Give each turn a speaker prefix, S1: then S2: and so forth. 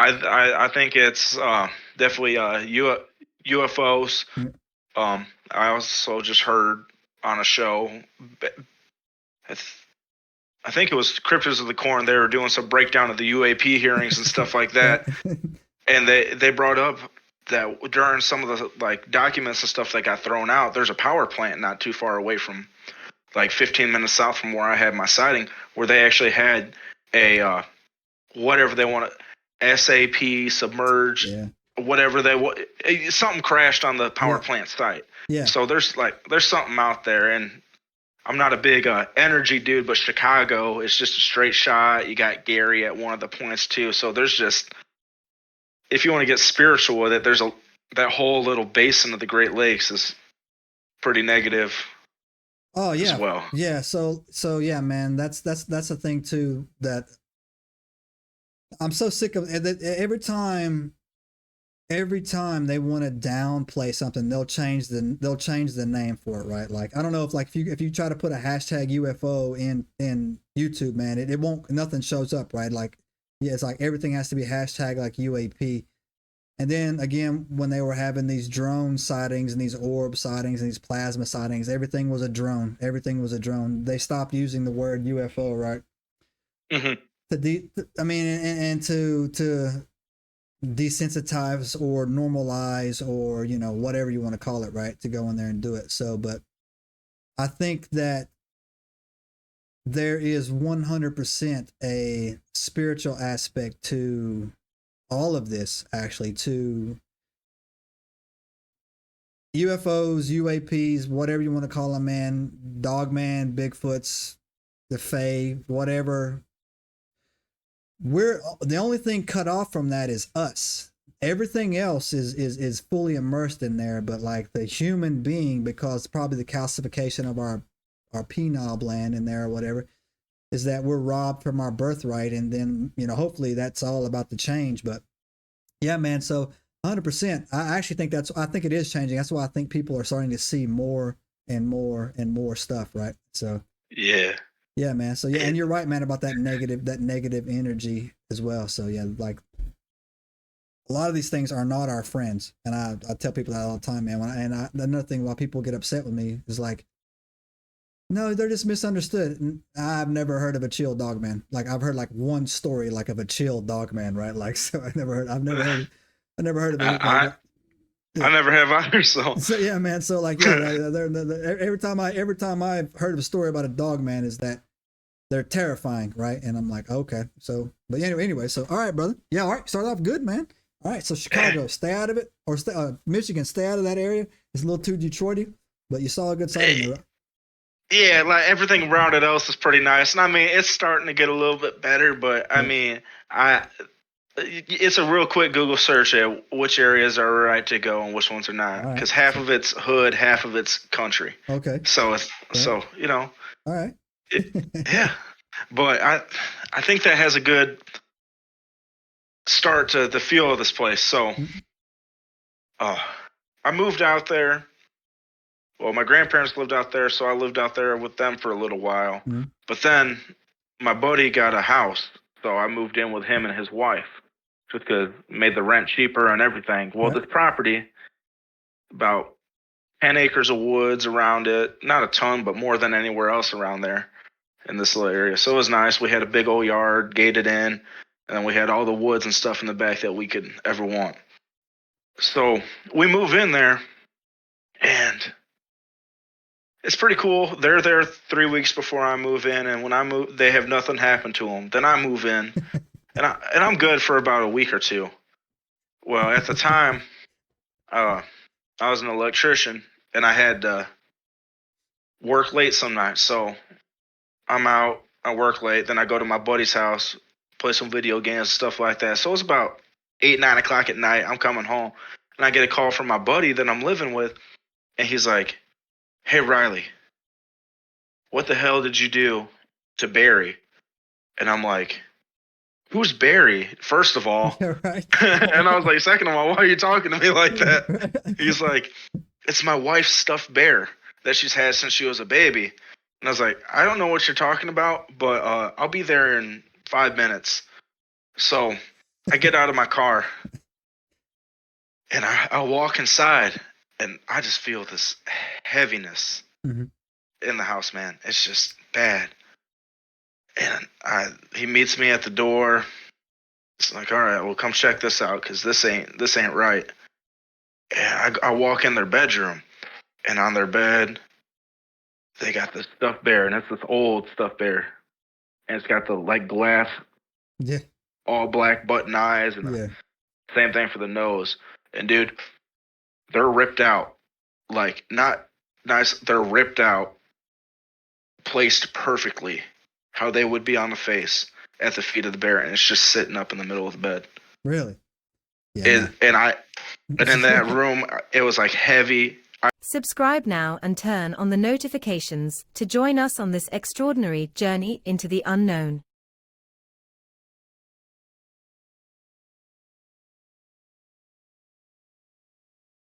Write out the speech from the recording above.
S1: I think it's definitely UFOs.
S2: Mm.
S1: I also just heard on a show, I, th- I think it was Cryptids of the Corn. They were doing some breakdown of the UAP hearings and stuff like
S2: Yeah.
S1: that, and they brought up that during some of the like documents and stuff that got thrown out, there's a power plant not too far away from, like 15 minutes south from where I had my sighting, where they actually had a whatever they want to SAP submerged,
S2: Yeah.
S1: whatever something crashed on the power
S2: Yeah.
S1: plant site.
S2: Yeah.
S1: So there's something out there, and I'm not a big energy dude, but Chicago is just a straight shot. You got Gary at one of the points too. So there's just, if you want to get spiritual with it, there's a that whole little basin of the Great Lakes is pretty negative
S2: Oh
S1: as
S2: yeah.
S1: well.
S2: Yeah. So yeah, man, that's the thing too that I'm so sick of every time they want to downplay something, they'll change the name for it, right? Like I don't know if you try to put a hashtag UFO in YouTube, man, it won't, nothing shows up, right? Like yeah, it's like everything has to be hashtag like UAP. And then again, when they were having these drone sightings and these orb sightings and these plasma sightings, everything was a drone. Everything was a drone. They stopped using the word UFO, right?
S1: Hmm.
S2: I mean, and to desensitize or normalize or whatever you want to call it, right, to go in there and do it. So but I think that there is 100% a spiritual aspect to all of this, actually, to UFOs, UAPs, whatever you want to call them, man, Dogman, Bigfoots, the Fae, whatever. We're the only thing cut off from that is us. Everything else is fully immersed in there, but like the human being, because probably the calcification of our penile gland in there or whatever, is that we're robbed from our birthright, and then hopefully that's all about the change. But yeah, man, so 100%. I actually think I think it is changing. That's why I think people are starting to see more and more and more stuff, right? So
S1: Yeah.
S2: yeah, man. So yeah, and
S1: It,
S2: you're right, man, about that negative energy as well. So yeah, like a lot of these things are not our friends, and I tell people that all the time, man. Another thing why people get upset with me is like, no, they're just misunderstood. And I've never heard of a chill dog man. Like I've heard like one story like of a chill dog man, right? Like so I never heard of it.
S1: I,
S2: Yeah.
S1: I never have either. So
S2: So yeah, man. So like yeah, every time I've heard of a story about a dog man is that they're terrifying, right? And I'm like, okay. So, but anyway, so all right, brother. Yeah, all right. Start off good, man. All right. So Chicago, stay out of it, or Michigan, stay out of that area. It's a little too Detroity, but you saw a good side in there. Right?
S1: yeah, like everything around it else is pretty nice, and I mean it's starting to get a little bit better. But I
S2: Yeah.
S1: mean, it's a real quick Google search at which areas are right to go and which ones are
S2: All
S1: not,
S2: right.
S1: because half
S2: So
S1: of it's hood, half of it's country.
S2: okay.
S1: So it's
S2: Yeah.
S1: so
S2: All right.
S1: it, yeah. But I think that has a good start to the feel of this place. So uh, I moved out there. Well, my grandparents lived out there, so I lived out there with them for a little while.
S2: Mm-hmm.
S1: But then my buddy got a house, so I moved in with him and his wife, just because made the rent cheaper and everything. Well,
S2: Right.
S1: this property, about 10 acres of woods around it, not a ton, but more than anywhere else around there in this little area. So it was nice. We had a big old yard gated in, and we had all the woods and stuff in the back that we could ever want. So we move in there, and it's pretty cool. They're there 3 weeks before I move in, and when I move, they have nothing happen to them. Then I move in, and I'm good for about a week or two. Well, at the time, uh, I was an electrician, and I had to work late some nights. So I'm out, I work late, then I go to my buddy's house, play some video games, stuff like that. So it's about 8, 9 o'clock at night. I'm coming home, and I get a call from my buddy that I'm living with, and he's like, "Hey Ryley, what the hell did you do to Barry?" And I'm like, "Who's Barry, first of all?"
S2: Yeah. Right.
S1: And I was like, "Second of all, why are you talking to me like that?" He's like, "It's my wife's stuffed bear that she's had since she was a baby." And I was like, "I don't know what you're talking about, but I'll be there in 5 minutes." So I get out of my car and I walk inside and I just feel this heaviness in the house, man. It's just bad. And he meets me at the door. It's like, all right, well, come check this out because this ain't right. And I walk in their bedroom, and on their bed, they got this stuffed bear, and it's this old stuffed bear, and it's got the like glass, all black button eyes, and the same thing for the nose. And dude, they're ripped out, like not nice. They're ripped out, placed perfectly, how they would be on the face at the feet of the bear, and it's just sitting up in the middle of the bed.
S2: Really? Yeah.
S1: And in that room, it was like heavy.
S3: Subscribe now and turn on the notifications to join us on this extraordinary journey into the unknown.